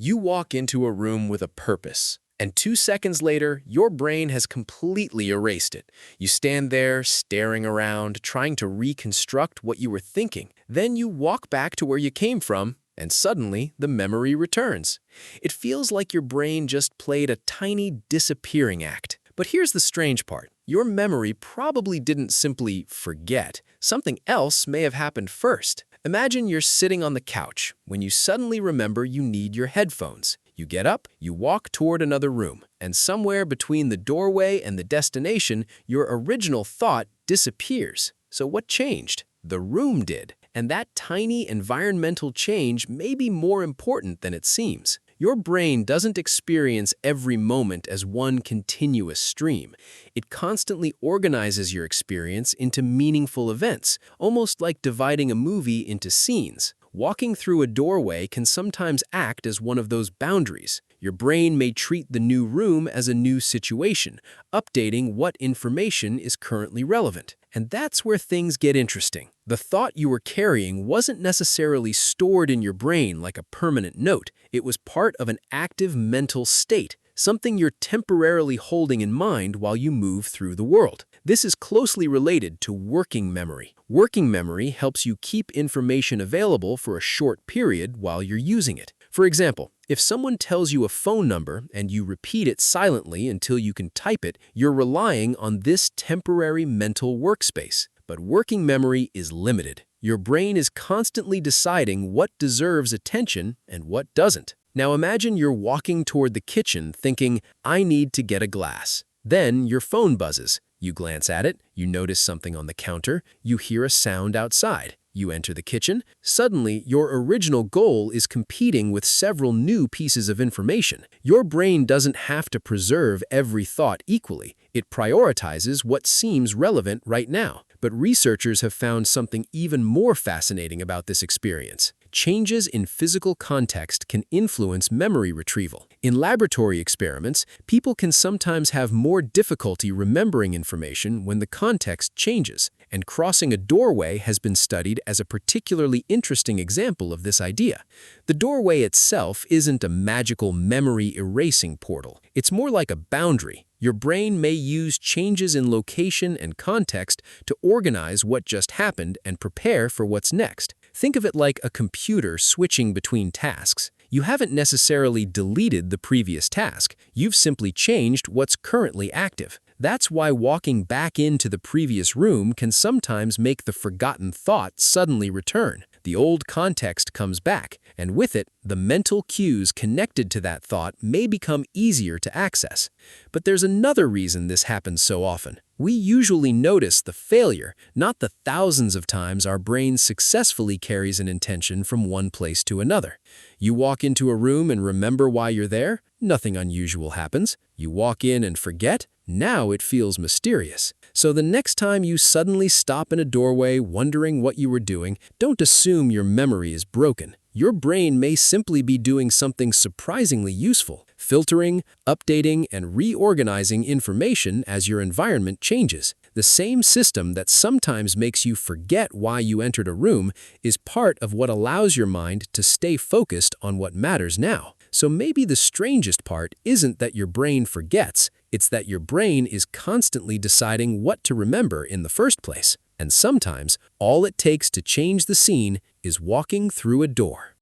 You walk into a room with a purpose, and 2 seconds later, your brain has completely erased it. You stand there, staring around, trying to reconstruct what you were thinking. Then you walk back to where you came from, and suddenly the memory returns. It feels like your brain just played a tiny disappearing act. But here's the strange part. Your memory probably didn't simply forget. Something else may have happened first. Imagine you're sitting on the couch when you suddenly remember you need your headphones. You get up, you walk toward another room, and somewhere between the doorway and the destination, your original thought disappears. So what changed? The room did. And that tiny environmental change may be more important than it seems. Your brain doesn't experience every moment as one continuous stream. It constantly organizes your experience into meaningful events, almost like dividing a movie into scenes. Walking through a doorway can sometimes act as one of those boundaries. Your brain may treat the new room as a new situation, updating what information is currently relevant. And that's where things get interesting. The thought you were carrying wasn't necessarily stored in your brain like a permanent note. It was part of an active mental state, something you're temporarily holding in mind while you move through the world. This is closely related to working memory. Working memory helps you keep information available for a short period while you're using it. For example, if someone tells you a phone number and you repeat it silently until you can type it, you're relying on this temporary mental workspace. But working memory is limited. Your brain is constantly deciding what deserves attention and what doesn't. Now imagine you're walking toward the kitchen thinking, I need to get a glass. Then your phone buzzes. You glance at it, you notice something on the counter, you hear a sound outside. You enter the kitchen. Suddenly, your original goal is competing with several new pieces of information. Your brain doesn't have to preserve every thought equally. It prioritizes what seems relevant right now. But researchers have found something even more fascinating about this experience. Changes in physical context can influence memory retrieval. In laboratory experiments, people can sometimes have more difficulty remembering information when the context changes, and crossing a doorway has been studied as a particularly interesting example of this idea. The doorway itself isn't a magical memory erasing portal. It's more like a boundary. Your brain may use changes in location and context to organize what just happened and prepare for what's next. Think of it like a computer switching between tasks. You haven't necessarily deleted the previous task. You've simply changed what's currently active. That's why walking back into the previous room can sometimes make the forgotten thought suddenly return. The old context comes back, and with it, the mental cues connected to that thought may become easier to access. But there's another reason this happens so often. We usually notice the failure, not the thousands of times our brain successfully carries an intention from one place to another. You walk into a room and remember why you're there? Nothing unusual happens. You walk in and forget? Now it feels mysterious. So the next time you suddenly stop in a doorway wondering what you were doing, don't assume your memory is broken. Your brain may simply be doing something surprisingly useful, filtering, updating, and reorganizing information as your environment changes. The same system that sometimes makes you forget why you entered a room is part of what allows your mind to stay focused on what matters now. So maybe the strangest part isn't that your brain forgets, it's that your brain is constantly deciding what to remember in the first place. And sometimes, all it takes to change the scene is walking through a door.